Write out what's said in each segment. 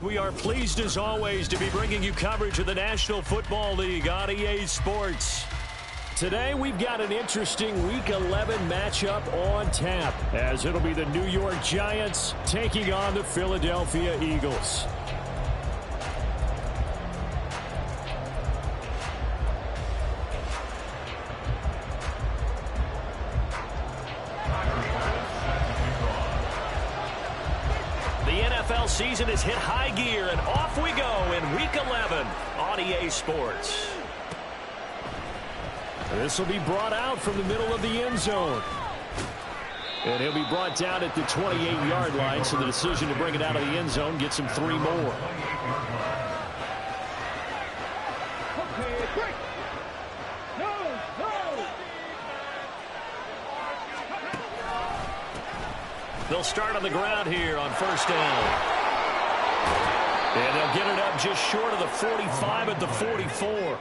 We are pleased as always to be bringing you coverage of the National Football League on EA Sports. Today we've got an interesting Week 11 matchup on tap, as it'll be the New York Giants taking on the Philadelphia Eagles. Season has hit high gear, and off we go in Week 11 on EA Sports. This will be brought out from the middle of the end zone. And he'll be brought down at the 28-yard line, so the decision to bring it out of the end zone gets him 3 more. They'll start on the ground here on first down. And they'll get it up just short of the 45 at the 44.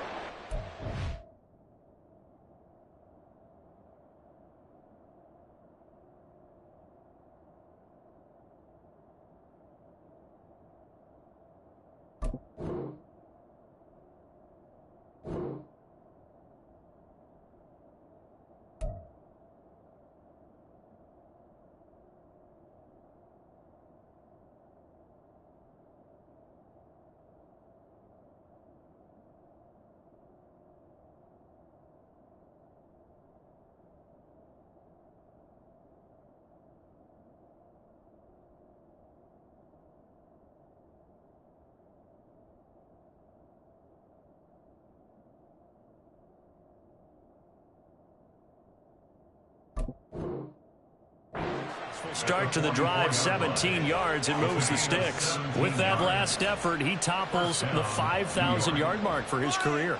Start to the drive, 17 yards, and moves the sticks. With that last effort, he topples the 5,000-yard mark for his career.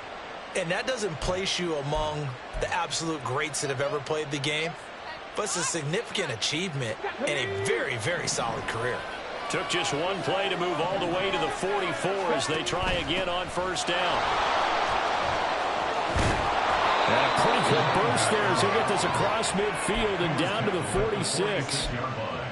And that doesn't place you among the absolute greats that have ever played the game, but it's a significant achievement and a very, very solid career. Took just one play to move all the way to the 44 as they try again on first down. And a pretty good burst there as they get this across midfield and down to the 46.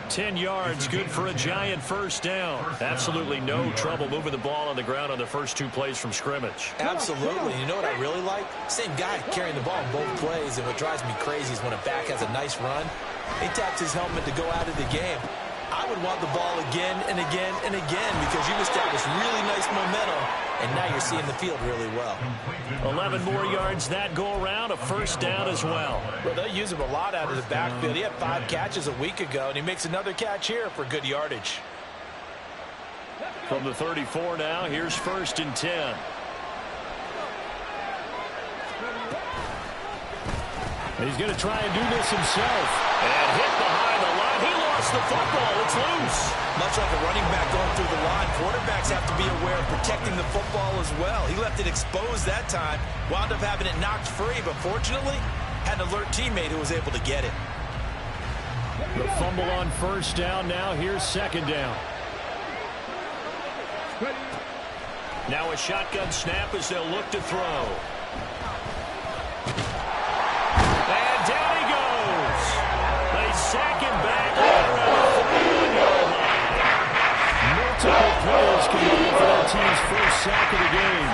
10 yards, good for a Giant first down. Absolutely no trouble moving the ball on the ground on the first 2 plays from scrimmage. Absolutely. You know what I really like? Same guy carrying the ball in both plays, and what drives me crazy is when a back has a nice run, he taps his helmet to go out of the game. I would want the ball again and again and again because you've established really nice momentum, and now you're seeing the field really well. 11 more yards that go around, a first down as well. Well, they'll use him a lot out of the backfield. He had 5 catches a week ago, and he makes another catch here for good yardage. From the 34 now, here's first and 10. He's going to try and do this himself. And hit behind the line. He lost the football. It's loose. Much like a running back going through the line, quarterbacks have to be aware of protecting the football as well. He left it exposed that time, wound up having it knocked free, but fortunately, had an alert teammate who was able to get it. The fumble on first down. Now here's second down. Now a shotgun snap as they'll look to throw. And down he goes. They sack him back right around the 41-yard line. Multiple players committed for their team's first sack of the game.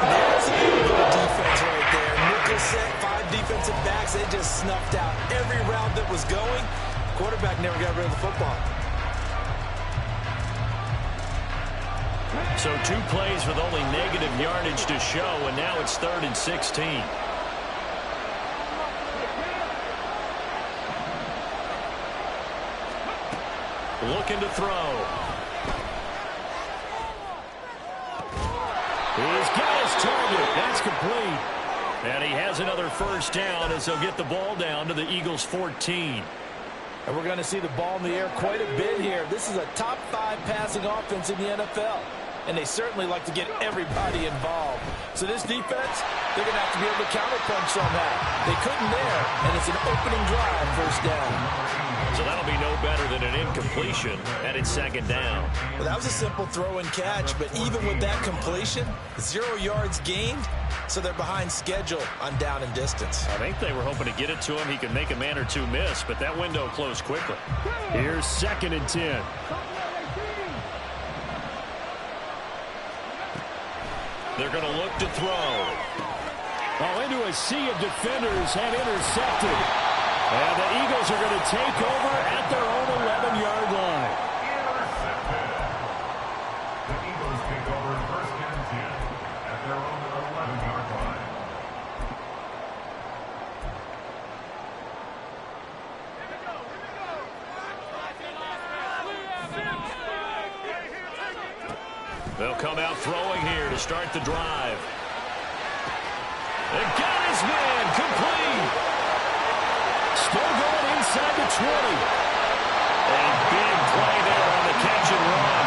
There's a good defense right there. Nickel set, 5 defensive backs. They just snuffed out every route that was going. Quarterback never got rid of the football. So 2 plays with only negative yardage to show, and now it's 3rd and 16. Looking to throw. He's got his target. That's complete. And he has another first down as they'll get the ball down to the Eagles' 14. And we're going to see the ball in the air quite a bit here. This is a top 5 passing offense in the NFL. And they certainly like to get everybody involved. So this defense, they're going to have to be able to counterpunch somehow. They couldn't there, and it's an opening drive, first down. So that'll be no better than an incompletion, and it's second down. Well, that was a simple throw and catch, but even with that completion, 0 yards gained, so they're behind schedule on down and distance. I think they were hoping to get it to him. He could make a man or two miss, but that window closed quickly. Here's 2nd and 10. They're going to look to throw. Oh, into a sea of defenders and intercepted. And the Eagles are going to take over at their own 11-yard line. The Eagles take over 1st and 10 at their own 11-yard line. They'll come out throwing here to start the drive. They got his man, complete. Still going inside the 20. A big play there on the catch and run.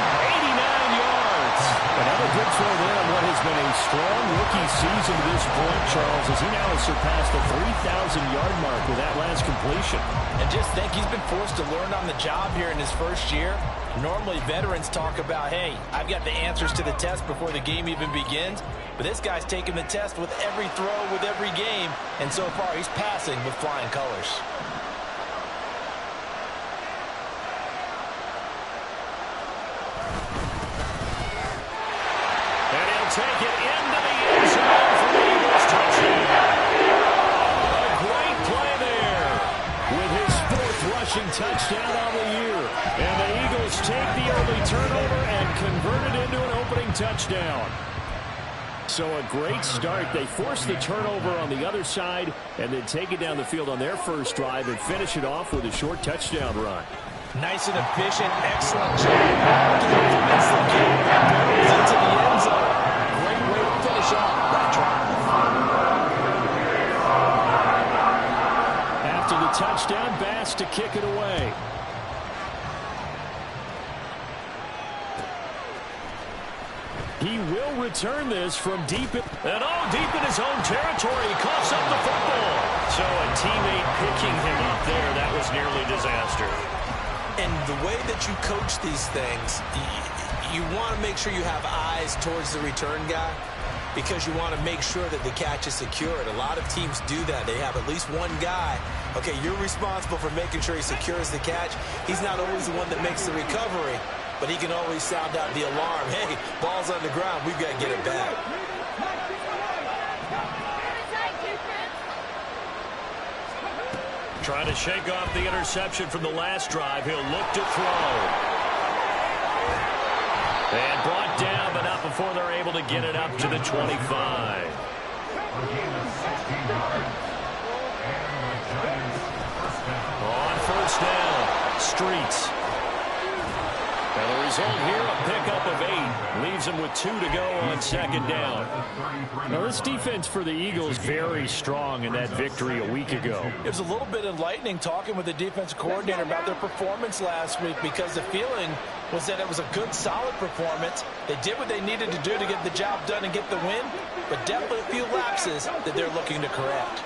89 yards. Another good throw there on what has been a strong rookie season to this point, Charles, as he now has surpassed the 3,000-yard mark with that last completion. And just think, he's been forced to learn on the job here in his first year. Normally, veterans talk about, hey, I've got the answers to the test before the game even begins. But this guy's taking the test with every throw, with every game. And so far, he's passing with flying colors. And he'll take it into the end zone for the Eagles touchdown. A great play there with his 4th rushing touchdown on the year. And the Eagles take the early turnover and convert it into an opening touchdown. So a great start. They force the turnover on the other side and then take it down the field on their first drive and finish it off with a short touchdown run. Nice and efficient, excellent job. Into the end zone. Great way to finish off that drive. After the touchdown, Bass to kick it away. He will return this from deep in his own territory. He coughs up the football. So a teammate picking him up there, that was nearly disaster. And the way that you coach these things, you want to make sure you have eyes towards the return guy because you want to make sure that the catch is secured. A lot of teams do that. They have at least one guy. Okay, you're responsible for making sure he secures the catch. He's not always the one that makes the recovery, but he can always sound out the alarm. Hey, ball's on the ground. We've got to get it back. Trying to shake off the interception from the last drive. He'll look to throw. And brought down, but not before they're able to get it up to the 25. On 1st down, Streets. And the result here, a pickup of 8. Leaves them with 2 to go on 2nd down. Now, this defense for the Eagles very strong in that victory a week ago. It was a little bit enlightening talking with the defense coordinator about their performance last week because the feeling was that it was a good, solid performance. They did what they needed to do to get the job done and get the win, but definitely a few lapses that they're looking to correct.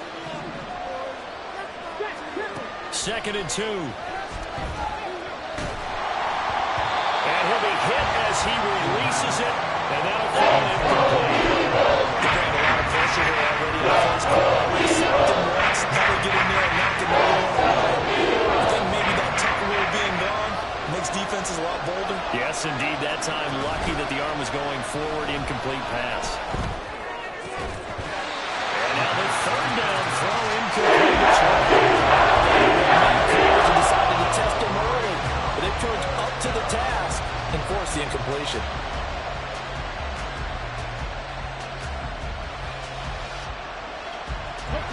2nd and 2. And he'll be hit as he releases it, and that'll fall incomplete. They got a lot of pressure here already in the first quarter. Sacked him once, now they get in there and knock him over the line. I think maybe that tackle being gone makes defenses a lot bolder. Yes, indeed. That time, lucky that the arm was going forward, incomplete pass. And now the 3rd down throw, incomplete as well. Decided to test him early, but they proved up to the task and forced the incompletion.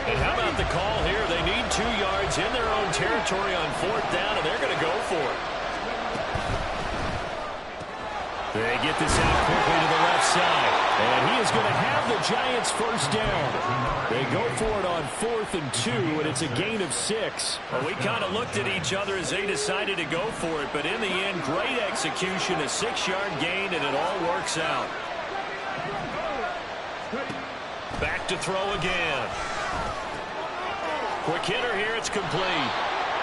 And how about the call here? They need 2 yards in their own territory on 4th down, and they're going to go for it. They get this out quickly to the left side. And he is going to have the Giants 1st down. They go for it on 4th and 2, and it's a gain of 6. Well, we kind of looked at each other as they decided to go for it, but in the end, great execution, a 6-yard gain, and it all works out. to throw again. Quick hitter here. It's complete.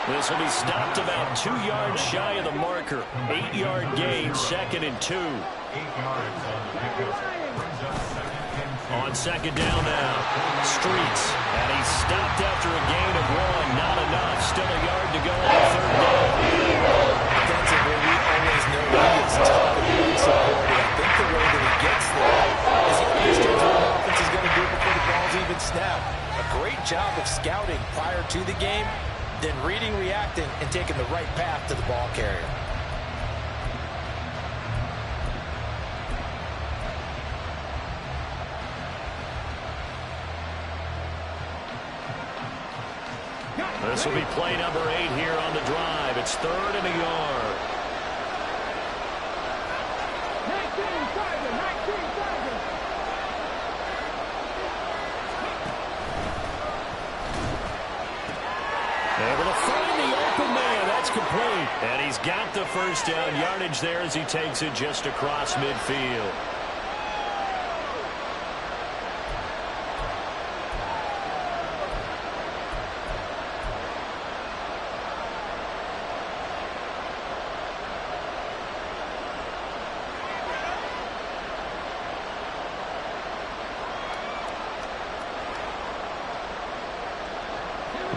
This will be stopped about 2 yards shy of the marker. 8-yard gain, 2nd and 2. 8 yards on the pickup. Brings up 2nd and 2. On 2nd down now. Streets. And he's stopped after a gain of 1. Not enough. Still a yard to go on 3rd down. Defensively, we always know he is tough and supported. I think the way that he gets there is he understands what the offense is going to do before the ball's even snapped. A great job of scouting prior to the game, then reading, reacting, and taking the right path to the ball carrier. This will be play number 8 here on the drive. It's 3rd and a yard. 19 Able to find the open man. That's complete. And he's got the first down. Yardage there as he takes it just across midfield.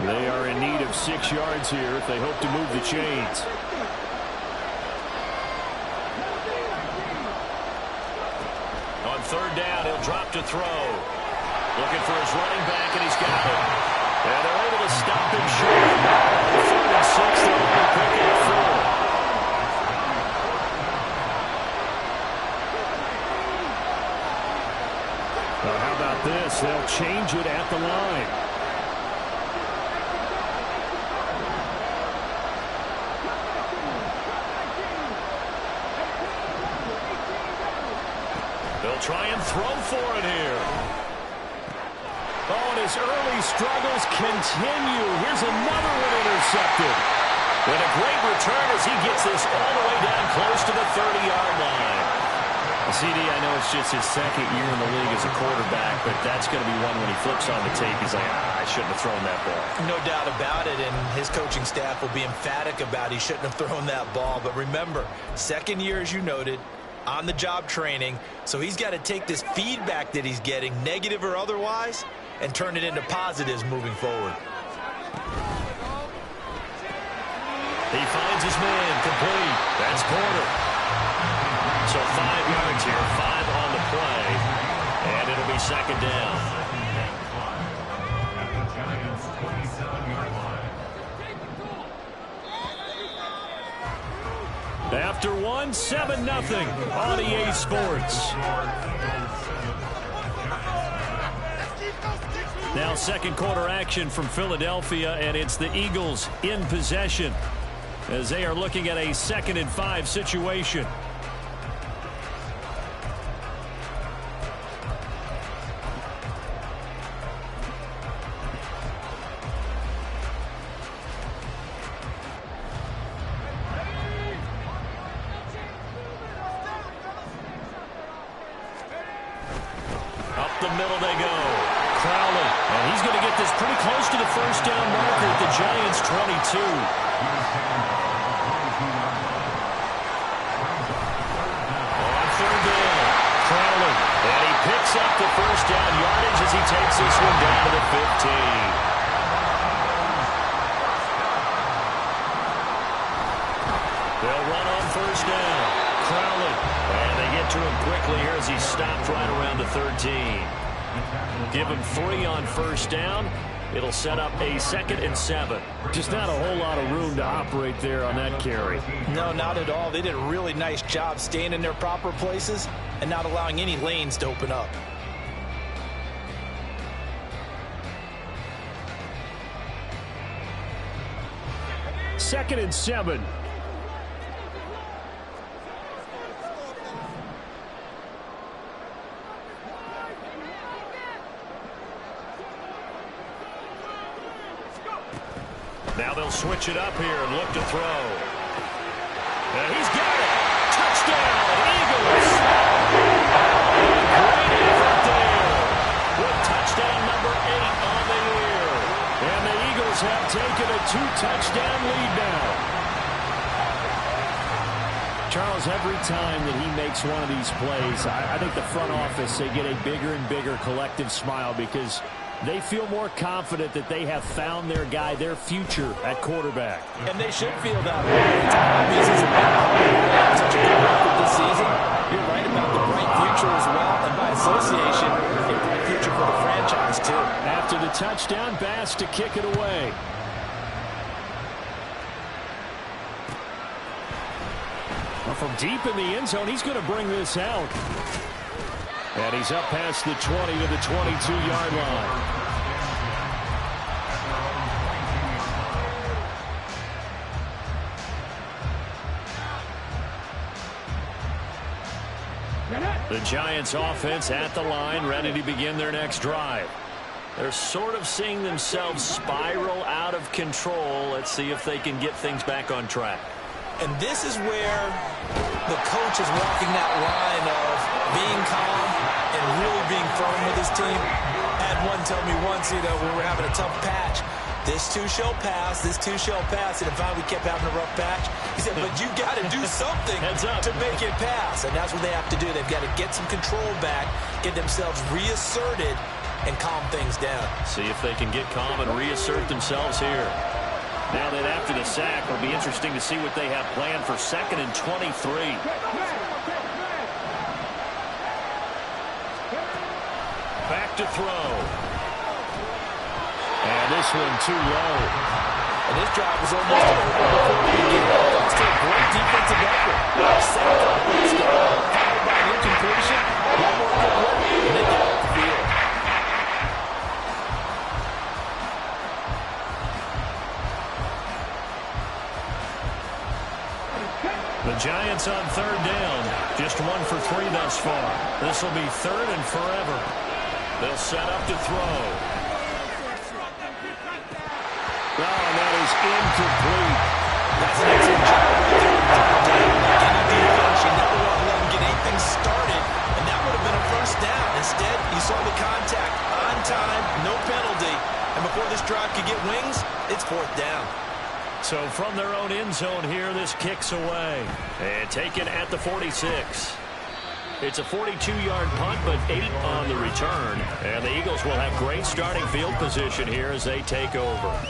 They are in need of 6 yards here if they hope to move the chains. On 3rd down, he'll drop to throw. Looking for his running back, and he's got it. And they're able to stop him short. 3rd and 6, they're only picking at 4. Well, how about this? They'll change it at the line. They'll try and throw for it here. Oh, and his early struggles continue. Here's another one intercepted. And a great return as he gets this all the way down close to the 30-yard line. CD, I know it's just his 2nd year in the league as a quarterback, but that's going to be one when he flips on the tape. He's like, I shouldn't have thrown that ball. No doubt about it, and his coaching staff will be emphatic about he shouldn't have thrown that ball. But remember, 2nd year, as you noted, on-the-job training, so he's got to take this feedback that he's getting, negative or otherwise, and turn it into positives moving forward. He finds his man, complete. That's Porter. So 5 yards here, 5 on the play, and it'll be 2nd down. At the Giants' 27-yard line. After 1, 7-0 on EA Sports. Now 2nd quarter action from Philadelphia, and it's the Eagles in possession as they are looking at a 2nd and 5 situation. Up the middle they go. Crowley. And he's going to get this pretty close to the first down marker at the Giants' 22. On 3rd down, Crowley. And he picks up the first down yardage as he takes this one down to the 15. They'll run on 1st down. Crowley. And they get to him quickly here as he stopped right around the 13. Give him 3 on 1st down. It'll set up a 2nd and 7. Just not a whole lot of room to operate there on that carry. No, not at all. They did a really nice job staying in their proper places and not allowing any lanes to open up. Second and 7. Now they'll switch it up here and look to throw. And he's got it. Touchdown, Eagles. Great effort there. With touchdown have taken a 2-touchdown lead now. Charles, every time that he makes one of these plays, I think the front office, they get a bigger and bigger collective smile because they feel more confident that they have found their guy, their future at quarterback. And they should feel that way. It's obvious as a man. Such a good record this season. You're right about the bright future as well, and by association, a bright future for the franchise, too. After the touchdown, Bass to kick it away. From deep in the end zone, he's going to bring this out. And he's up past the 20 to the 22-yard line. The Giants offense at the line, ready to begin their next drive. They're sort of seeing themselves spiral out of control. Let's see if they can get things back on track. And this is where the coach is walking that line of being calm and really being firm with his team. I had one tell me once, when we were having a tough patch, this too shall pass, this too shall pass. And if we kept having a rough patch, he said, but you got to do something to make it pass. And that's what they have to do. They've got to get some control back, get themselves reasserted, and calm things down. See if they can get calm and reassert themselves here. Now that after the sack, it'll be interesting to see what they have planned for 2nd and 23. Back to throw. And this one too low. And this drive was almost over before we began. It's still a great defensive effort. Sack on the start, followed by an incompletion. One more good look, and they get off the field. The Giants on 3rd down. Just 1 for 3 thus far. This will be 3rd and forever. They'll set up to throw. Oh, and that is incomplete. That's an excellent job right there. Any defense, you never want to let them get anything started, and that would have been a first down. Instead, you saw the contact on time, no penalty, and before this drive could get wings, it's 4th down. So from their own end zone here, this kicks away. And taken at the 46. It's a 42-yard punt, but 8 on the return. And the Eagles will have great starting field position here as they take over.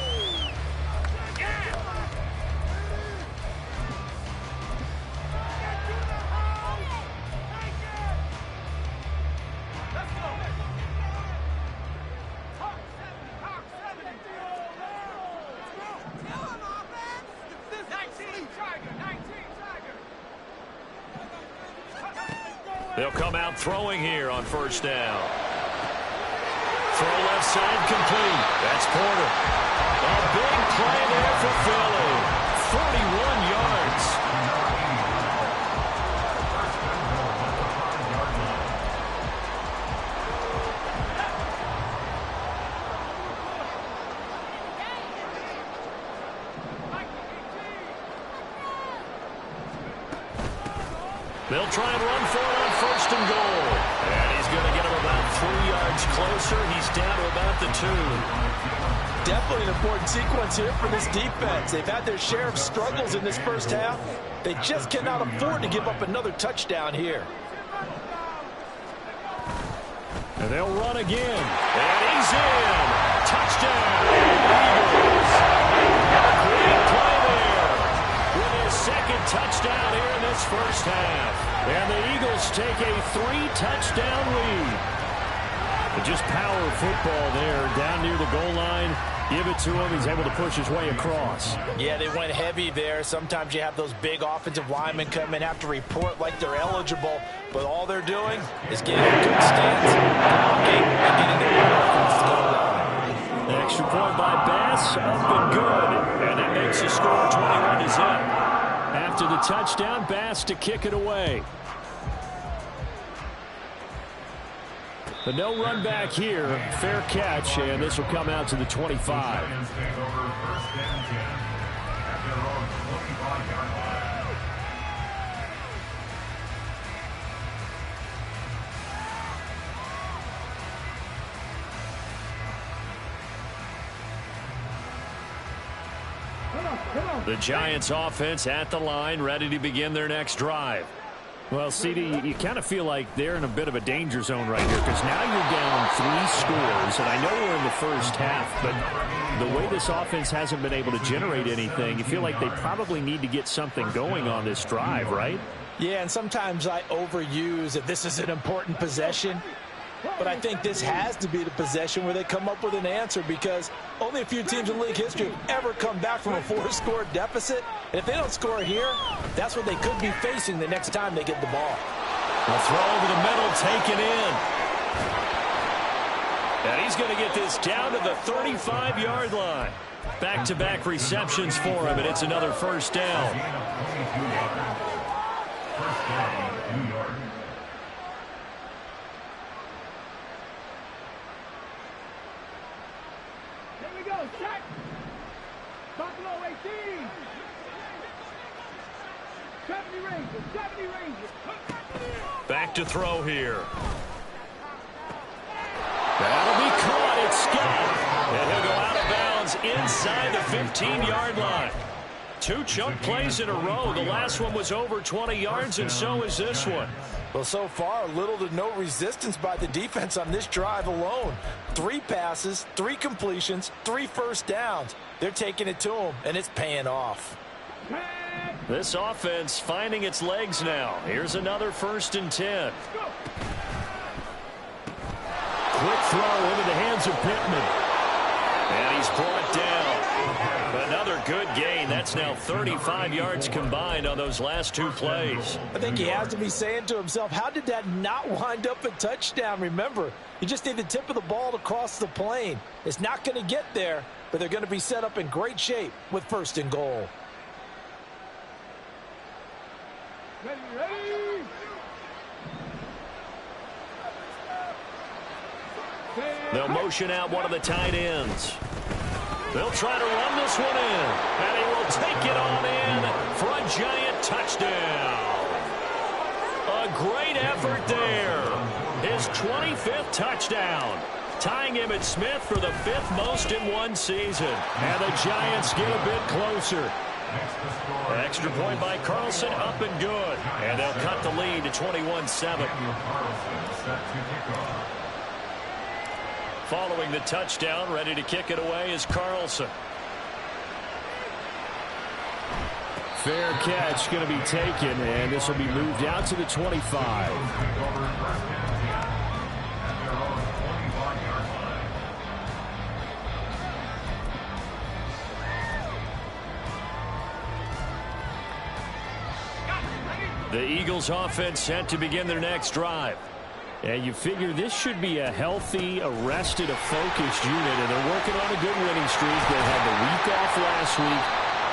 They'll come out throwing here on 1st down. Throw left side complete. That's Porter. A big play there for Philly. 41 yards. They'll try and run for it on 1st and goal. And he's going to get him about 3 yards closer. He's down to about the 2. Definitely an important sequence here for this defense. They've had their share of struggles in this first half. They just cannot afford to give up another touchdown here. And they'll run again. And he's in. Touchdown. Eagles. Great play there. With his 2nd touchdown here in this first half. And the Eagles take a 3-touchdown lead. But just power football there. Down near the goal line. Give it to him. He's able to push his way across. Yeah, they went heavy there. Sometimes you have those big offensive linemen come in, have to report like they're eligible, but all they're doing is getting a good stance, blocking, and getting their offense to go around. An extra point by Bass, up and good. And that makes the score 21-0. After the touchdown, Bass to kick it away. But no run back here. Fair catch, and this will come out to the 25. The Giants offense at the line, ready to begin their next drive. Well, CD, you kind of feel like they're in a bit of a danger zone right here because now you're down 3 scores, and I know we're in the first half, but the way this offense hasn't been able to generate anything, you feel like they probably need to get something going on this drive, right? Yeah, and sometimes I overuse that this is an important possession, but I think this has to be the possession where they come up with an answer because only a few teams in league history have ever come back from a 4-score deficit. And if they don't score here, that's what they could be facing the next time they get the ball. A throw over the middle, taken in. And he's going to get this down to the 35-yard line. Back-to-back receptions for him, and it's another first down. First down, 2 yards. Here we go, check. Buffalo 18. 70 Rangers, 70 Rangers. Back to throw here. That'll be caught. It's Scott. And he'll go out of bounds inside the 15-yard line. 2 chunk plays in a row. The last one was over 20 yards, and so is this one. Well, so far, little to no resistance by the defense on this drive alone. 3 passes, 3 completions, 3 first downs. They're taking it to them, and it's paying off. This offense finding its legs now. Here's another 1st and 10. Quick throw into the hands of Pittman. And he's brought down. Another good gain. That's now 35 yards combined on those last 2 plays. I think he has to be saying to himself, how did that not wind up a touchdown? Remember, you just need the tip of the ball to cross the plane. It's not going to get there, but they're going to be set up in great shape with 1st and goal. Ready. They'll motion out one of the tight ends. They'll try to run this one in. And he will take it on in for a Giant touchdown. A great effort there. His 25th touchdown. Tying him at Smith for the 5th most in one season. And the Giants get a bit closer. Extra point by Carlson, up and good. And they'll cut the lead to 21-7. Following the touchdown, ready to kick it away is Carlson. Fair catch going to be taken, and this will be moved out to the 25. The Eagles offense set to begin their next drive. And you figure this should be a healthy, arrested, a focused unit, and they're working on a good winning streak. They had the week off last week.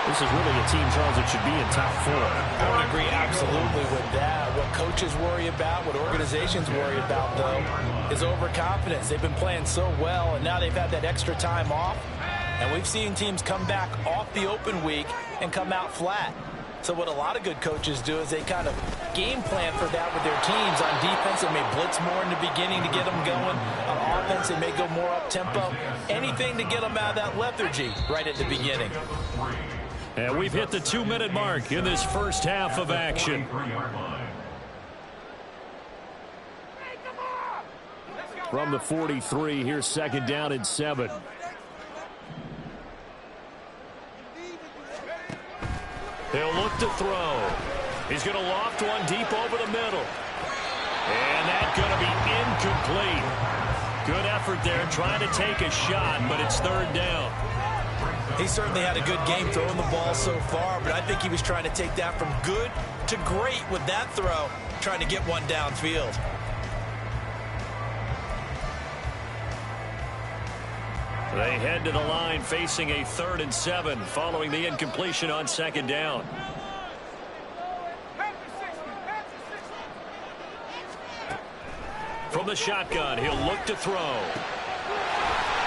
This is really a team, Charles, that should be in top 4. I would agree absolutely with that. What coaches worry about, what organizations worry about, though, is overconfidence. They've been playing so well, and now they've had that extra time off. And we've seen teams come back off the open week and come out flat. So what a lot of good coaches do is they kind of game plan for that with their teams. On defense, they may blitz more in the beginning to get them going. On offense, they may go more up-tempo. Anything to get them out of that lethargy right at the beginning. And we've hit the 2-minute mark in this first half of action. From the 43, here's 2nd down and 7. He'll look to throw. He's going to loft one deep over the middle. And that's going to be incomplete. Good effort there trying to take a shot, but it's 3rd down. He certainly had a good game throwing the ball so far, but I think he was trying to take that from good to great with that throw, trying to get one downfield. They head to the line facing a 3rd and 7 following the incompletion on 2nd down. From the shotgun, he'll look to throw.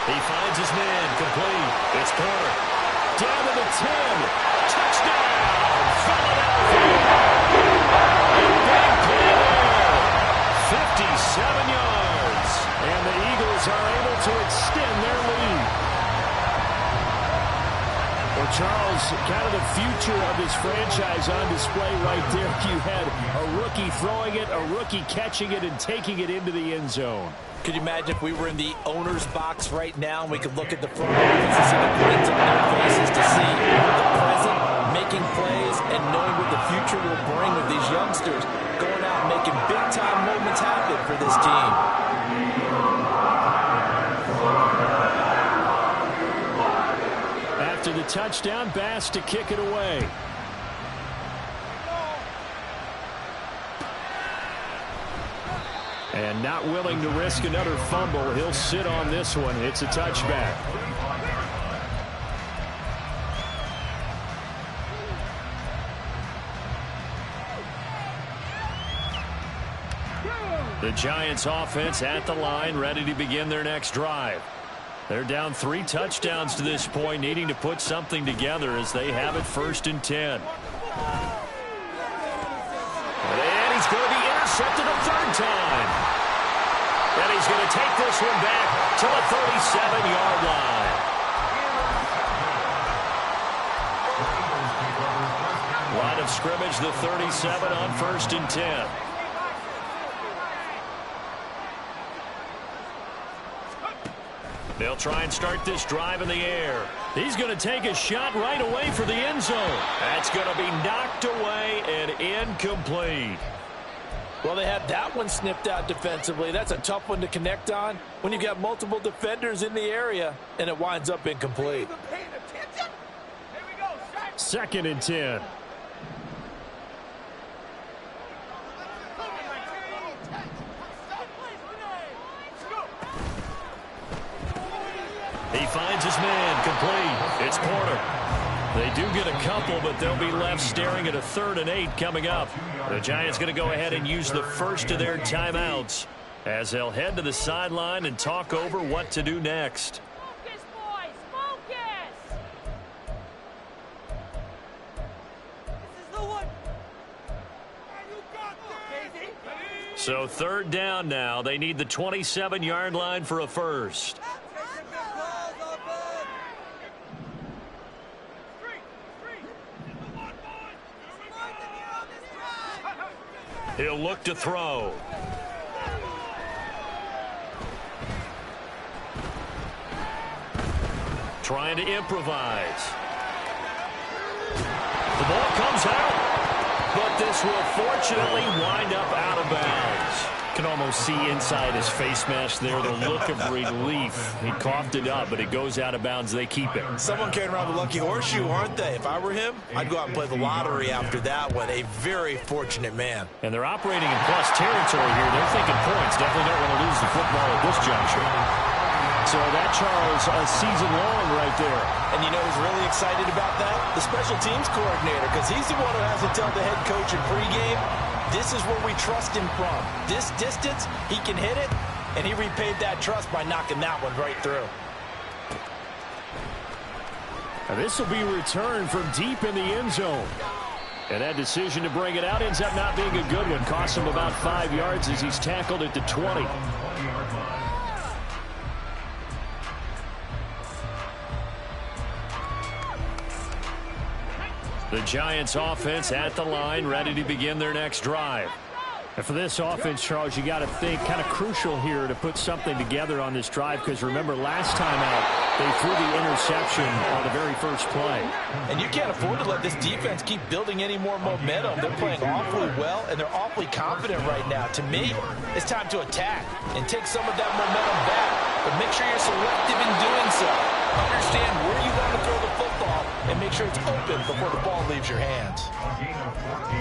He finds his man, complete. It's Porter. Down to the 10. Touchdown, Philadelphia. Big play there. 57 yards. And the Eagles are able to extend their lead. Well, Charles, kind of the future of this franchise on display right there. You had a rookie throwing it, a rookie catching it, and taking it into the end zone. Could you imagine if we were in the owner's box right now and we could look at the front office and see the grins on their faces to see the present, making plays, and knowing what the future will bring with these youngsters going out and making big-time moments happen for this team. After the touchdown, Bass to kick it away. And not willing to risk another fumble, he'll sit on this one. It's a touchback. The Giants offense at the line, ready to begin their next drive. They're down 3 touchdowns to this point, needing to put something together as they have it 1st and 10. And he's going to be intercepted a 3rd time. And he's going to take this one back to the 37-yard line. Line of scrimmage, the 37 on 1st and 10. They'll try and start this drive in the air. He's going to take a shot right away for the end zone. That's going to be knocked away and incomplete. Well, they had that one snipped out defensively. That's a tough one to connect on when you've got multiple defenders in the area, and it winds up incomplete. 2nd and 10. He finds his man, complete. It's Porter. They do get a couple, but they'll be left staring at a 3rd and 8 coming up. The Giants going to go ahead and use the first of their timeouts as they'll head to the sideline and talk over what to do next. Focus, boys, focus. This is the one. So 3rd down now. They need the 27-yard line for a first. He'll look to throw. Trying to improvise. The ball comes out, but this will fortunately wind up out of bounds. Can almost see inside his face mask there the look of relief. He coughed it up, but it goes out of bounds. They keep it. Someone carrying around the lucky horseshoe, aren't they? If I were him, I'd go out and play the lottery after that one. A very fortunate man. And they're operating in plus territory here. They're thinking points. Definitely don't want to lose the football at this juncture. So that, Charles, a season long right there. And you know who's really excited about that? The special teams coordinator, because he's the one who has to tell the head coach in pregame, this is where we trust him from. This distance, he can hit it, and he repaid that trust by knocking that one right through. Now this will be returned from deep in the end zone. And that decision to bring it out ends up not being a good one. Costs him about 5 yards as he's tackled at the 20. The Giants offense at the line, ready to begin their next drive. And for this offense, Charles, you got to think kind of crucial here to put something together on this drive, because remember last time out they threw the interception on the very first play. And you can't afford to let this defense keep building any more momentum. They're playing awfully well, and they're awfully confident right now. To me, it's time to attack and take some of that momentum back, but make sure you're selective in doing so. Understand where you want to throw the football and make sure it's open before the ball leaves your hands.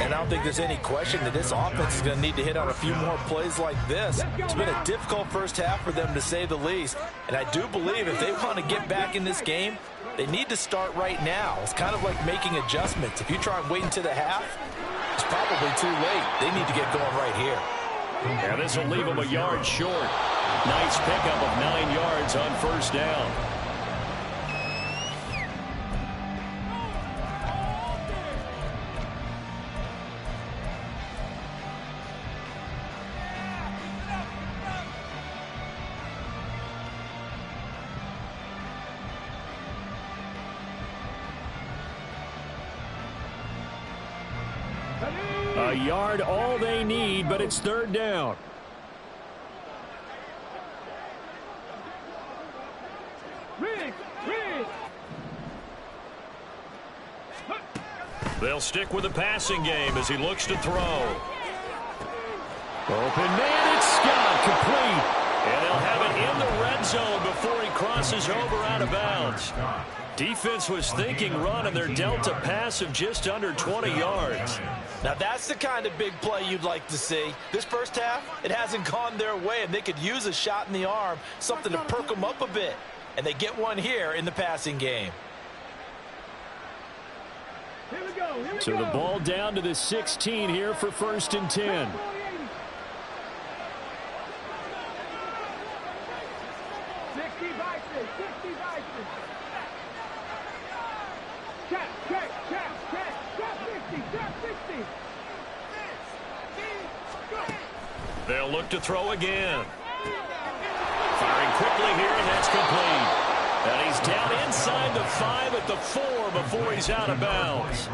And I don't think there's any question that this offense is going to need to hit on a few more plays like this. It's been a difficult first half for them, to say the least. And I do believe if they want to get back in this game, they need to start right now. It's kind of like making adjustments. If you try and wait until the half, it's probably too late. They need to get going right here. Yeah, this will leave them a yard short. Nice pickup of 9 yards on first down. A yard all they need, but it's third down. They'll stick with the passing game as he looks to throw. Open man, it's Scott, complete. And they'll have it in the red zone before he crosses over out of bounds. Defense was thinking run, and they're dealt a pass of just under 20 yards. Now that's the kind of big play you'd like to see. This first half, it hasn't gone their way, and they could use a shot in the arm, something to perk them up a bit. And they get one here in the passing game. So the ball down to the 16 here for 1st and 10. They'll look to throw again. Firing quickly here, and that's complete. And he's down inside the 5 at the 4 before he's out of bounds.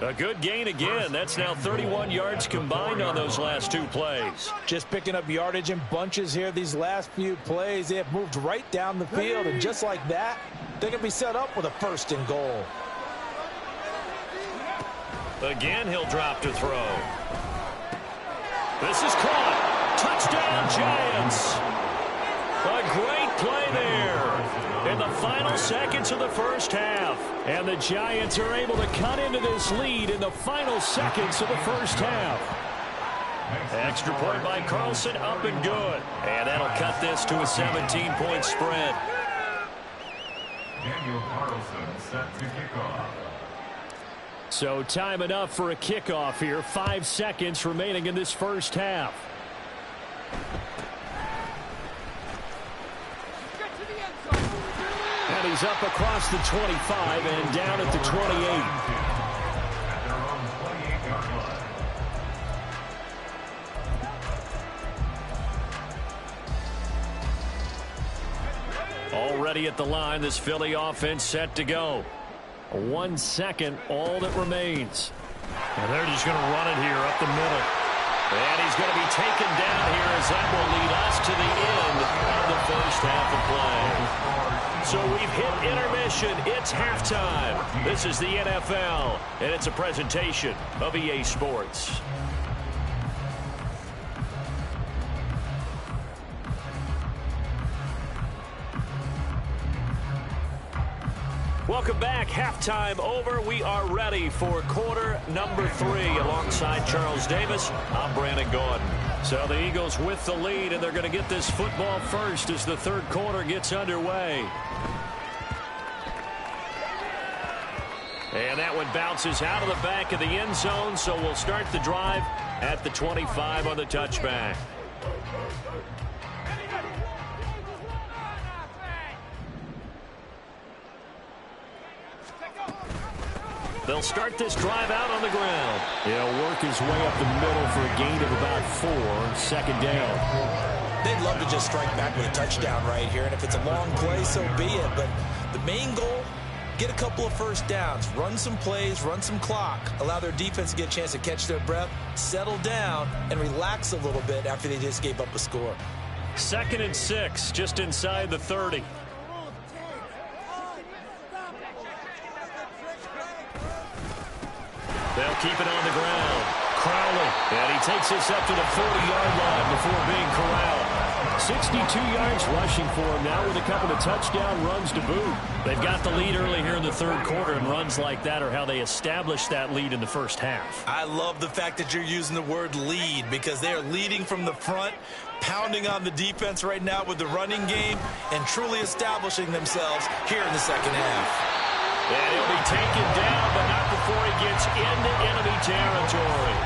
A good gain again. That's now 31 yards combined on those last 2 plays. Just picking up yardage in bunches here these last few plays. They have moved right down the field, and just like that, they can be set up with a 1st and goal. Again, he'll drop to throw. This is caught. Touchdown, Giants. A great play there in the final seconds of the first half. And the Giants are able to cut into this lead in the final seconds of the first half. Extra point by Carlson, up and good. And that'll cut this to a 17-point spread. Daniel Carlson set to kick off. So time enough for a kickoff here. 5 seconds remaining in this first half. And he's up across the 25 and down at the 28. Already at the line, this Philly offense set to go. 1 second, all that remains. And they're just going to run it here up the middle. And he's going to be taken down here as that will lead us to the end of the first half of play. So we've hit intermission. It's halftime. This is the NFL, and it's a presentation of EA Sports. Welcome back. Halftime over. We are ready for quarter number 3. Alongside Charles Davis, I'm Brandon Gordon. So the Eagles with the lead, and they're going to get this football first as the third quarter gets underway. And that one bounces out of the back of the end zone, so we'll start the drive at the 25 on the touchback. They'll start this drive out on the ground. He'll work his way up the middle for a gain of about 4, 2nd down. They'd love to just strike back with a touchdown right here, and if it's a long play, so be it. But the main goal, get a couple of first downs, run some plays, run some clock, allow their defense to get a chance to catch their breath, settle down, and relax a little bit after they just gave up a score. 2nd and 6, just inside the 30. They'll keep it on the ground. Crowley, and he takes this up to the 40-yard line before being corralled. 62 yards rushing for him now with a couple of touchdown runs to boot. They've got the lead early here in the third quarter, and runs like that are how they established that lead in the first half. I love the fact that you're using the word lead, because they are leading from the front, pounding on the defense right now with the running game, and truly establishing themselves here in the second half. And he'll be taken down, but not before he gets into enemy territory.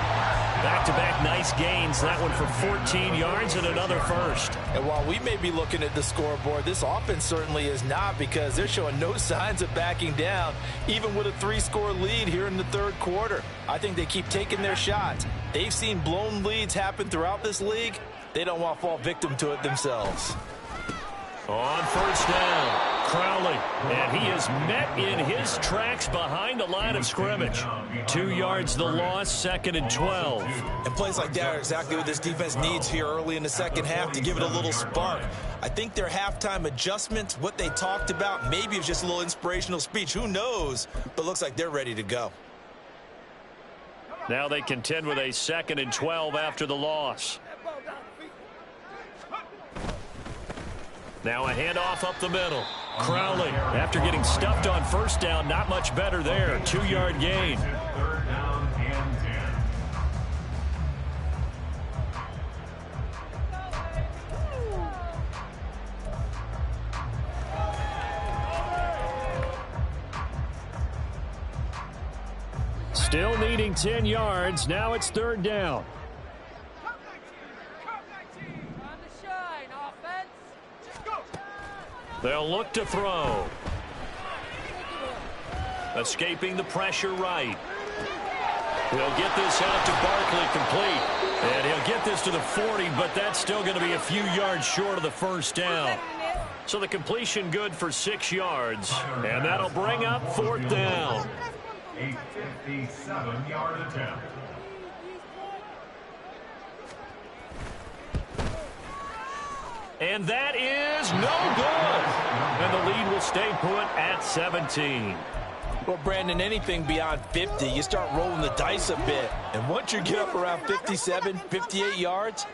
Back-to-back nice gains. That one for 14 yards and another first. And while we may be looking at the scoreboard, this offense certainly is not, because they're showing no signs of backing down, even with a 3-score lead here in the third quarter. I think they keep taking their shots. They've seen blown leads happen throughout this league. They don't want to fall victim to it themselves. On first down, Crowley, and he is met in his tracks behind the line of scrimmage. 2 yards the loss, 2nd and 12. And plays like that are exactly what this defense needs here early in the second half to give it a little spark. I think their halftime adjustments, what they talked about, maybe it was just a little inspirational speech. Who knows? But looks like they're ready to go. Now they contend with a 2nd and 12 after the loss. Now a handoff up the middle. Crowley, after getting stuffed on first down, not much better there. 2-yard gain. Third down and 10. Still needing 10 yards. Now it's 3rd down. Time to shine, offense. They'll look to throw. Escaping the pressure right. He'll get this out to Barkley complete. And he'll get this to the 40, but that's still going to be a few yards short of the first down. So the completion good for 6 yards. And that'll bring up 4th down. A 57-yard attempt. And that is no good. And the lead will stay put at 17. Well, Brandon, anything beyond 50, you start rolling the dice a bit. And once you get up around 57, 58 yards,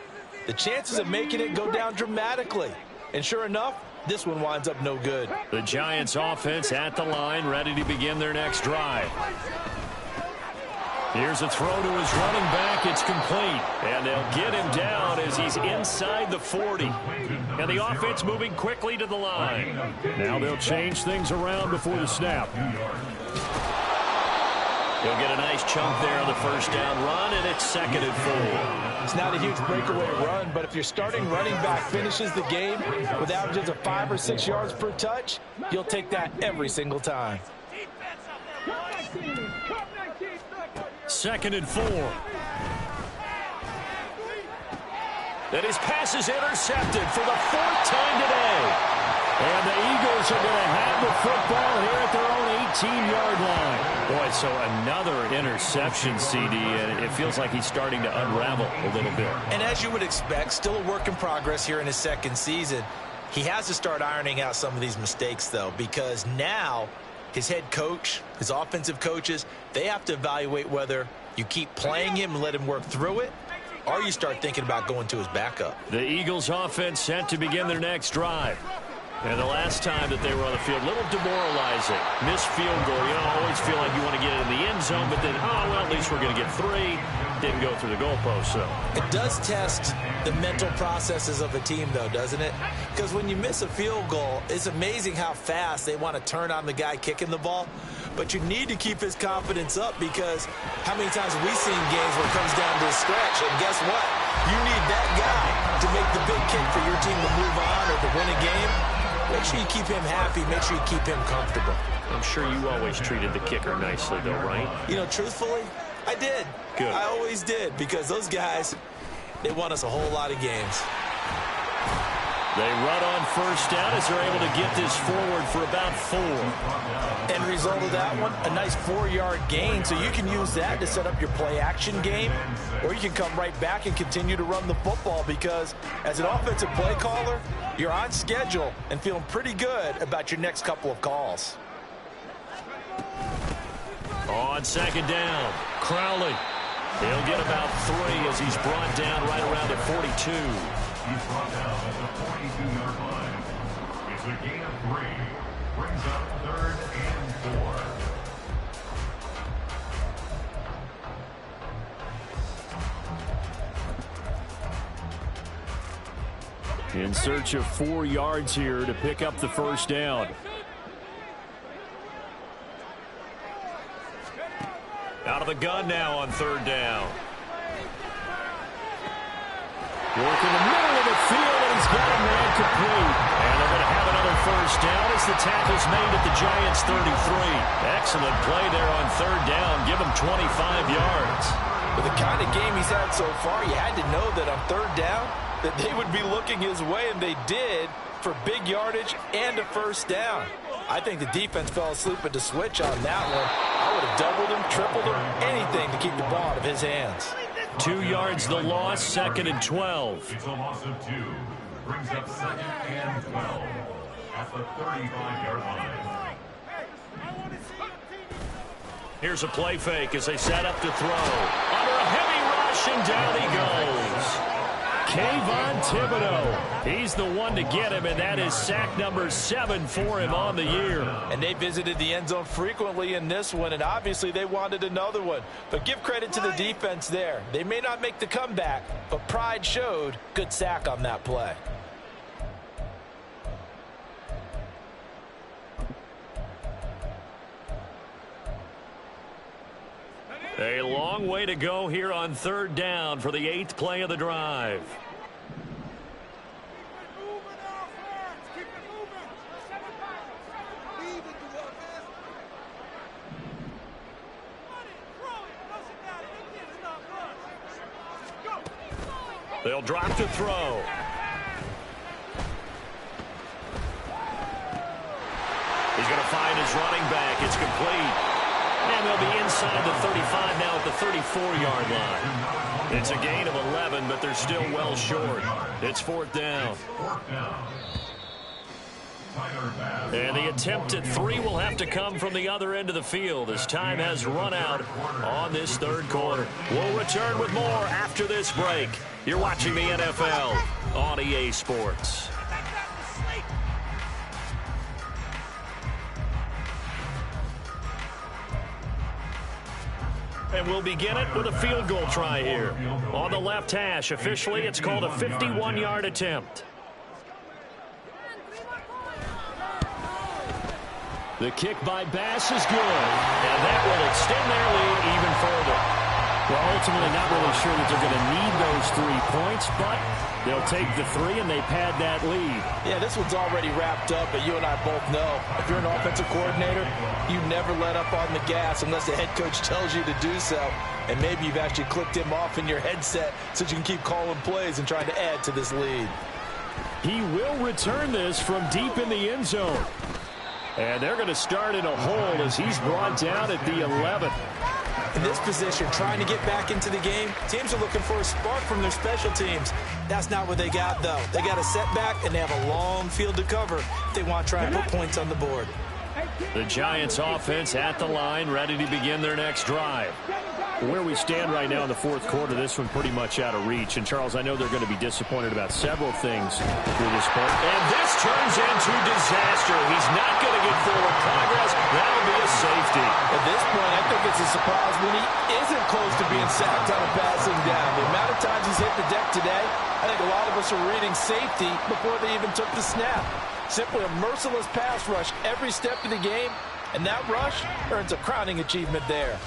the chances of making it go down dramatically. And sure enough, this one winds up no good. The Giants offense at the line, ready to begin their next drive. Here's a throw to his running back. It's complete. And they'll get him down as he's inside the 40. And the offense moving quickly to the line. Now they'll change things around before the snap. He'll get a nice chunk there on the first down run, and it's 2nd and 4. It's not a huge breakaway run, but if your starting running back finishes the game with averages of 5 or 6 yards per touch, you'll take that every single time. 2nd and 4. And his pass is intercepted for the 4th time today. And the Eagles are going to have the football here at their own 18-yard line. Boy, so another interception, CD, and it feels like he's starting to unravel a little bit. And as you would expect, still a work in progress here in his second season. He has to start ironing out some of these mistakes, though, because now his head coach, his offensive coaches, they have to evaluate whether you keep playing him and let him work through it, or you start thinking about going to his backup. The Eagles offense set to begin their next drive. And the last time that they were on the field, a little demoralizing. Missed field goal. You know, always feel like you want to get it in the end zone, but then, oh, well, at least we're going to get 3. Didn't go through the goalpost, so. It does test the mental processes of a team, though, doesn't it? Because when you miss a field goal, it's amazing how fast they want to turn on the guy kicking the ball. But you need to keep his confidence up, because how many times have we seen games where it comes down to a stretch, and guess what? You need that guy to make the big kick for your team to move on or to win a game. Make sure you keep him happy. Make sure you keep him comfortable. I'm sure you always treated the kicker nicely, though, right? You know, truthfully, I did. Good. I always did, because those guys, they won us a whole lot of games. They run on first down as they're able to get this forward for about 4. End result of that one, a nice 4-yard gain, so you can use that to set up your play-action game, or you can come right back and continue to run the football, because as an offensive play caller, you're on schedule and feeling pretty good about your next couple of calls. On 2nd down, Crowley. He'll get about 3 as he's brought down right around the 42. He's brought down at the 42-yard line. It's a gain of 3. Brings up 3rd and 4. In search of 4 yards here to pick up the first down. Out of the gun now on 3rd down. Work in the middle of the field, and he's got a man complete. And they're going to have another first down as the tackle's made at the Giants' 33. Excellent play there on 3rd down. Give him 25 yards. With the kind of game he's had so far, you had to know that on 3rd down, that they would be looking his way, and they did, for big yardage and a first down. I think the defense fell asleep at the switch on that one. I would have doubled him, tripled him, anything to keep the ball out of his hands. 2 yards the loss, 2nd and 12. It's a loss of 2. Brings up 2nd and 12 at the 35-yard line. Here's a play fake as they set up to throw. Under a heavy rush, and down he goes. Kayvon Thibodeau. He's the one to get him, and that is sack number 7 for him on the year. And they visited the end zone frequently in this one, and obviously they wanted another one. But give credit to the defense there. They may not make the comeback, but pride showed. Good sack on that play. A long way to go here on 3rd down for the 8th play of the drive. They'll drop to throw. He's going to find his running back. It's complete. And they'll be inside the 35 now at the 34-yard line. It's a gain of 11, but they're still well short. It's 4th down. And the attempt at 3 will have to come from the other end of the field as time has run out on this 3rd quarter. We'll return with more after this break. You're watching the NFL on EA Sports. And we'll begin it with a field goal try here. On the left hash, officially, it's called a 51-yard attempt. The kick by Bass is good. And that will extend their lead even further. Well, ultimately not really sure that they're going to need those 3 points, but they'll take the 3 and they pad that lead. Yeah, this one's already wrapped up, but you and I both know if you're an offensive coordinator, you never let up on the gas unless the head coach tells you to do so. And maybe you've actually clicked him off in your headset so you can keep calling plays and trying to add to this lead. He will return this from deep in the end zone. And they're going to start in a hole as he's brought down at the 11. In this position, trying to get back into the game, teams are looking for a spark from their special teams. That's not what they got, though. They got a setback, and they have a long field to cover if they want to try and put points on the board. The Giants offense at the line, ready to begin their next drive. Where we stand right now in the 4th quarter, this one pretty much out of reach. And, Charles, I know they're going to be disappointed about several things through this point. And this turns into disaster. He's not going to get forward progress. That'll be a safety. At this point, I think it's a surprise when he isn't close to being sacked on a passing down. The amount of times he's hit the deck today, I think a lot of us are reading safety before they even took the snap. Simply a merciless pass rush every step of the game, and that rush earns a crowning achievement there.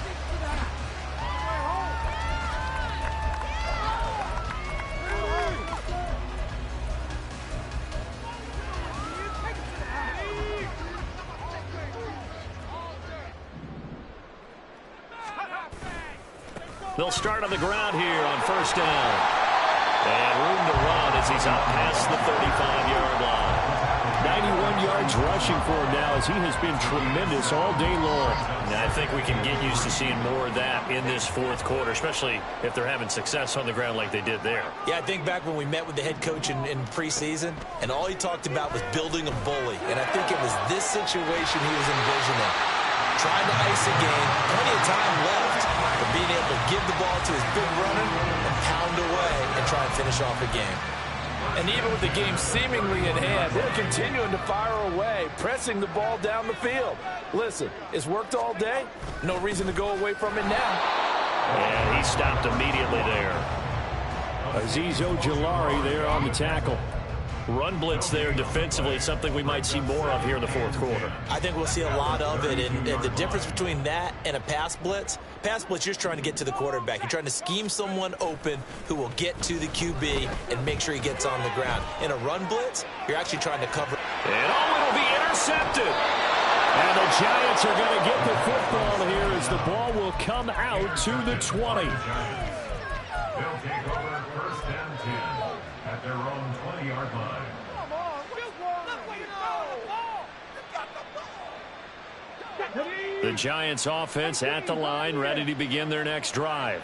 They'll start on the ground here on 1st down. And room to run as he's out past the 35-yard line. 91 yards rushing for him now as he has been tremendous all day long. And I think we can get used to seeing more of that in this 4th quarter, especially if they're having success on the ground like they did there. Yeah, I think back when we met with the head coach in preseason, and all he talked about was building a bully. And I think it was this situation he was envisioning. Trying to ice a game, plenty of time left, but being able to give the ball to his big runner and pound away and try and finish off a game. And even with the game seemingly in hand, they're continuing to fire away, pressing the ball down the field. Listen, it's worked all day. No reason to go away from it now. And he stopped immediately there. Azeez Ojulari there on the tackle. Run blitz there defensively, something we might see more of here in the 4th quarter. I think we'll see a lot of it, and the difference between that and a pass blitz, you're just trying to get to the quarterback. You're trying to scheme someone open who will get to the QB and make sure he gets on the ground. In a run blitz, you're actually trying to cover. And it'll be intercepted. And the Giants are going to get the football here as the ball will come out to the 20. They'll take over 1st and 10 at their own 20-yard line. Come on, look where you go. The Giants offense at the line, ready to begin their next drive.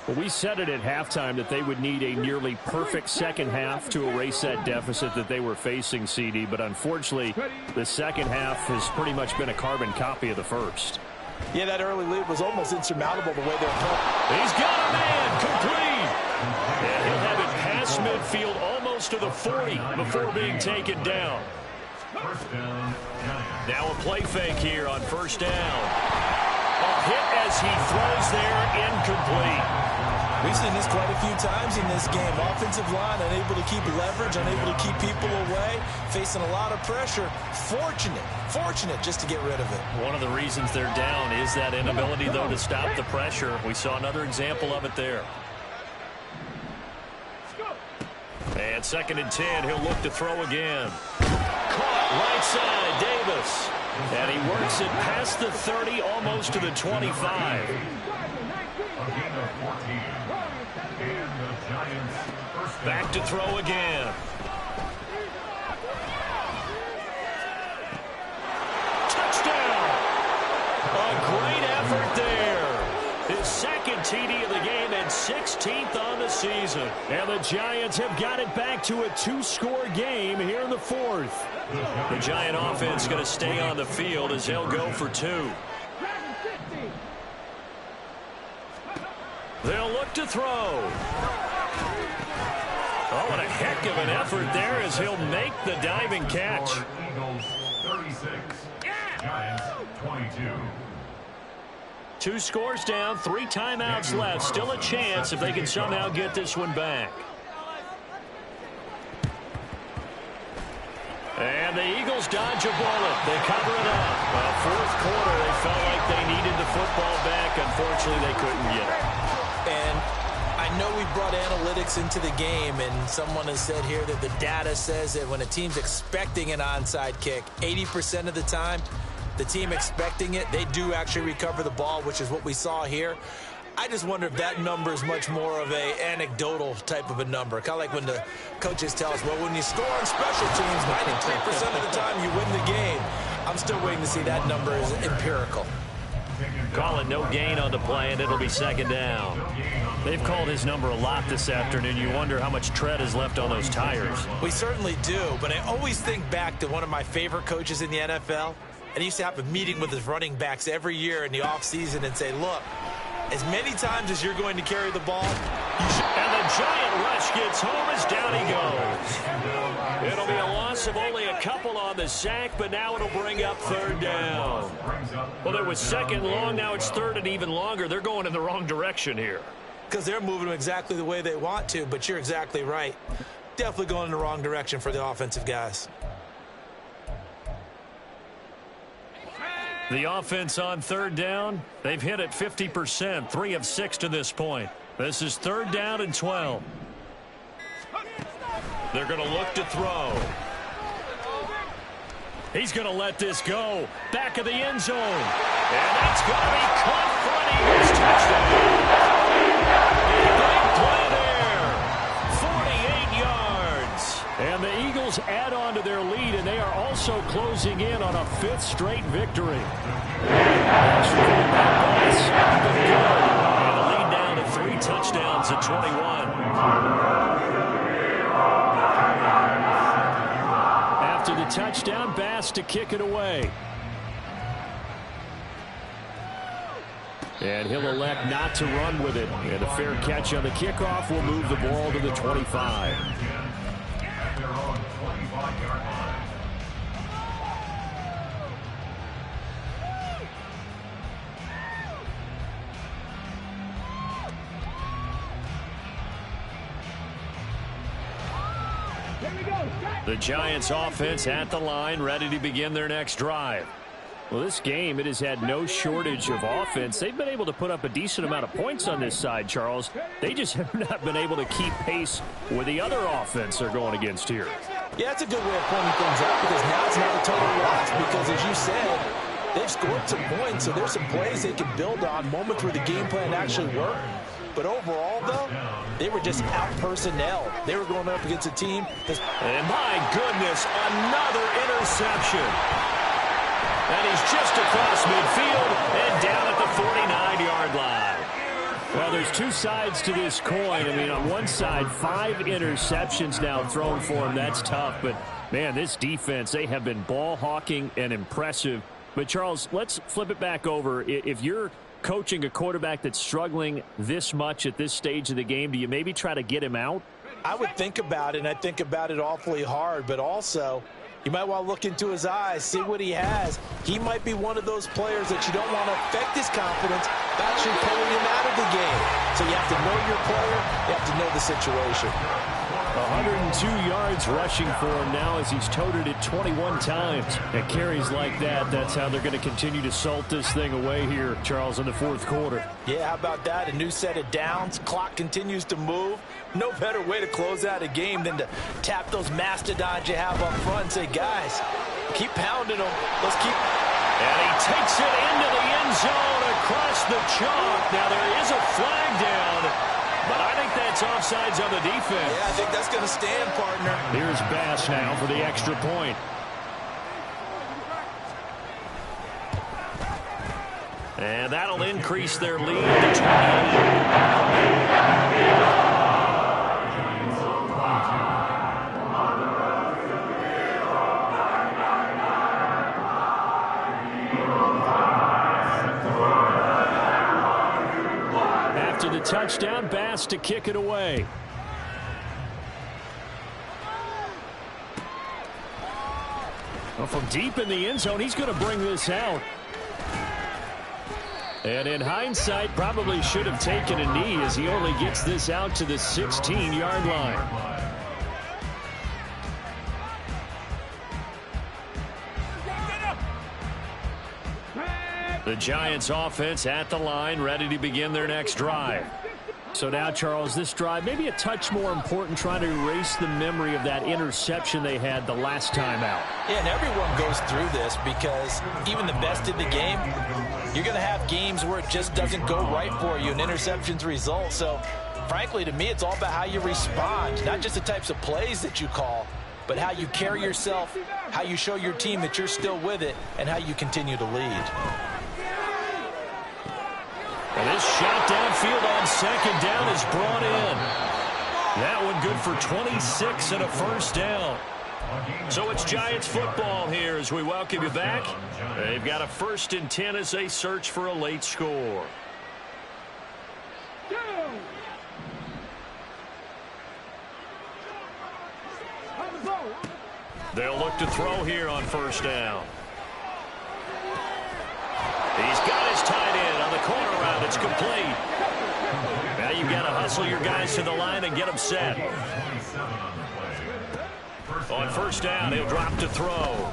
Well, we said it at halftime that they would need a nearly perfect second half to erase that deficit that they were facing, CD. But unfortunately, the second half has pretty much been a carbon copy of the first. Yeah, that early lead was almost insurmountable the way they're playing. He's got a man complete. And he'll have it past midfield almost to the 40 before being taken down. First down, Giants. Now a play fake here on first down. A hit as he throws there, incomplete. We've seen this quite a few times in this game. Offensive line unable to keep leverage, unable to keep people away, facing a lot of pressure. Fortunate just to get rid of it. One of the reasons they're down is that inability, though, to stop the pressure. We saw another example of it there. And 2nd and 10, he'll look to throw again. Caught right side, Davis. And he works it past the 30, almost to the 25. A gain of 14. And the Giants first down. Back to throw again. Touchdown! A great effort there. His second TD of the game and 16th on the season. And the Giants have got it back to a 2-score game here in the 4th. The Giant offense going to stay on the field as they'll go for 2. They'll look to throw. Oh, what a heck of an effort there as he'll make the diving catch. Eagles 36. Giants 22. 2 scores down, 3 timeouts left. Still a chance if they can somehow get this one back. And the Eagles dodge a bullet. They cover it up. Well, 4th quarter, they felt like they needed the football back. Unfortunately, they couldn't get it. And I know we brought analytics into the game, and someone has said here that the data says that when a team's expecting an onside kick, 80% of the time, the team expecting it, they do actually recover the ball, which is what we saw here. I just wonder if that number is much more of a anecdotal type of a number. Kind of like when the coaches tell us, well, when you score on special teams, 93% of the time you win the game. I'm still waiting to see that number is empirical. Call it no gain on the play, and it'll be 2nd down. They've called his number a lot this afternoon. You wonder how much tread is left on those tires. We certainly do, but I always think back to one of my favorite coaches in the NFL, and he used to have a meeting with his running backs every year in the offseason and say, look, as many times as you're going to carry the ball, you should. And the Giant rush gets home as down he goes. It'll be a loss of only a couple on the sack, but now it'll bring up 3rd down. Well, it was 2nd long, now it's 3rd and even longer. They're going in the wrong direction here. Because they're moving them exactly the way they want to, but you're exactly right. Definitely going in the wrong direction for the offensive guys. The offense on 3rd down, they've hit it 50%, 3 of 6 to this point. This is 3rd down and 12. They're going to look to throw. He's going to let this go. Back of the end zone. And that's going to be caught for an Eagles touchdown. Big play there. 48 yards. And the Eagles add on to their lead, and they are also closing in on a 5th straight victory. And the lead down to 3 touchdowns at 21. After the touchdown, Bass to kick it away. And he'll elect not to run with it. And a fair catch on the kickoff will move the ball to the 25. The Giants offense at the line, ready to begin their next drive. Well, this game, it has had no shortage of offense. They've been able to put up a decent amount of points on this side, Charles. They just have not been able to keep pace with the other offense they're going against here. Yeah, that's a good way of pointing things out, because now it's not a total loss, because as you said, they've scored some points, so there's some plays they can build on, moments where the game plan actually worked. But overall, though, they were just out-personnel. They were going up against a team that's... And my goodness, another interception. And he's just across midfield and down at the 49-yard line. Well, there's two sides to this coin. I mean, on one side, 5 interceptions now thrown for him. That's tough. But, man, this defense, they have been ball hawking and impressive. But, Charles, let's flip it back over. If you're coaching a quarterback that's struggling this much at this stage of the game, do you maybe try to get him out? I would think about it, and I think about it awfully hard. But also, you might want to look into his eyes, see what he has. He might be one of those players that you don't want to affect his confidence by actually pulling him out of the game. So you have to know your player. You have to know the situation. 102 yards rushing for him now as he's toted it 21 times. At carries like that, that's how they're going to continue to salt this thing away here, Charles, in the fourth quarter. Yeah, how about that? A new set of downs. Clock continues to move. No better way to close out a game than to tap those mastodons you have up front and say, guys, keep pounding them. Let's keep... And he takes it into the end zone across the chalk. Now there is a flag down. But I think that's offsides on the defense. Yeah, I think that's going to stand, partner. Here's Bass now for the extra point. And that'll increase their lead to 28. The touchdown, Bass to kick it away. Well, from deep in the end zone, he's going to bring this out. And in hindsight, probably should have taken a knee as he only gets this out to the 16-yard line. The Giants offense at the line, ready to begin their next drive. So now, Charles, this drive maybe a touch more important, trying to erase the memory of that interception they had the last time out. Yeah, and everyone goes through this because even the best in the game, you're going to have games where it just doesn't go right for you, and interceptions result. So, frankly, to me, it's all about how you respond, not just the types of plays that you call, but how you carry yourself, how you show your team that you're still with it, and how you continue to lead. And this shot downfield on second down is brought in. That one good for 26 and a first down. So it's Giants football here as we welcome you back. They've got a 1st and 10 as they search for a late score. They'll look to throw here on 1st down. He's got his tight end on the corner route. It's complete. Now you've got to hustle your guys to the line and get them set. On 1st down, he'll drop to throw.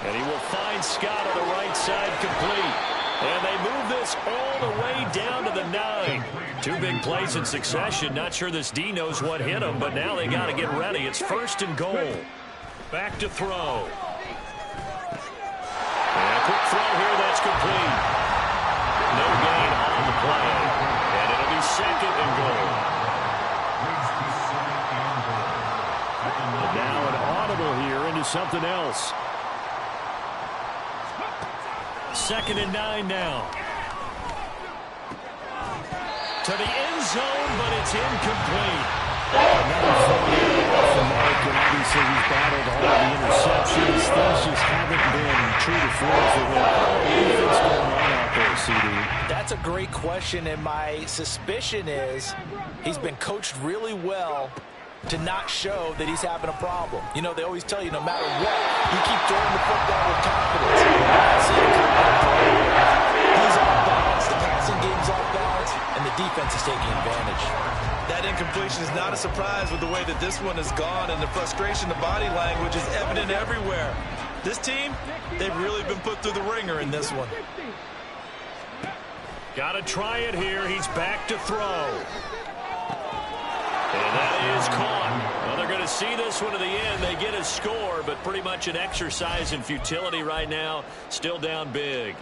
And he will find Scott on the right side, complete. And they move this all the way down to the 9. 2 big plays in succession. Not sure this D knows what hit him, but now they got to get ready. It's 1st and goal. Back to throw. And a quick throw here, that's complete. No gain on the play. And it'll be 2nd and goal. And now an audible here into something else. 2nd and 9 now. To the end zone, but it's incomplete. Another throw from Mark, and obviously he's battled all the interceptions. Things just haven't been true to form for him. What's going on out there, CD? That's a great question, and my suspicion is he's been coached really well to not show that he's having a problem. You know, they always tell you no matter what, you keep throwing the football with confidence. He's off balance, the passing game's off balance, and the defense is taking advantage. That incompletion is not a surprise with the way that this one has gone, and the frustration, the body language is evident everywhere. This team, they've really been put through the ringer in this one. Got to try it here. He's back to throw. And that is caught. Well, they're going to see this one to the end. They get a score, but pretty much an exercise in futility right now. Still down big.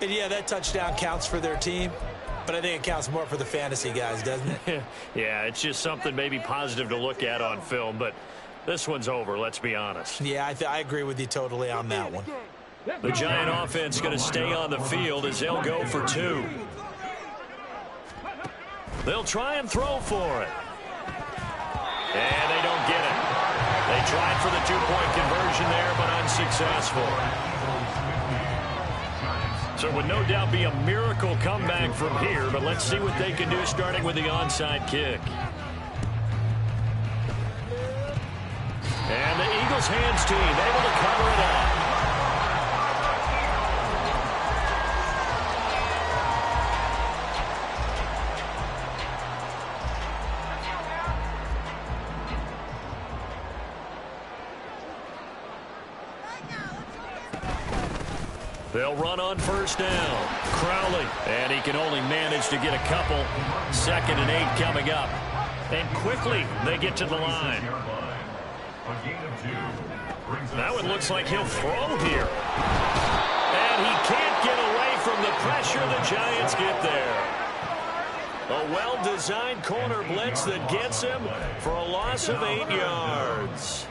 And, yeah, that touchdown counts for their team. But I think it counts more for the fantasy guys, doesn't it? Yeah, it's just something maybe positive to look at on film, but this one's over, let's be honest. Yeah, I agree with you totally on that one. The Giant offense going to stay on the field as they'll go for 2. They'll try and throw for it. And they don't get it. They tried for the 2-point conversion there, but unsuccessful. So it would no doubt be a miracle comeback from here, but let's see what they can do starting with the onside kick. And the Eagles hands team able to cover it up. They'll run on first down. Crowley, and he can only manage to get a couple. 2nd and 8 coming up. And quickly, they get to the line. Now it looks like he'll throw here. And he can't get away from the pressure. The Giants get there. A well-designed corner blitz that gets him for a loss of 8 yards.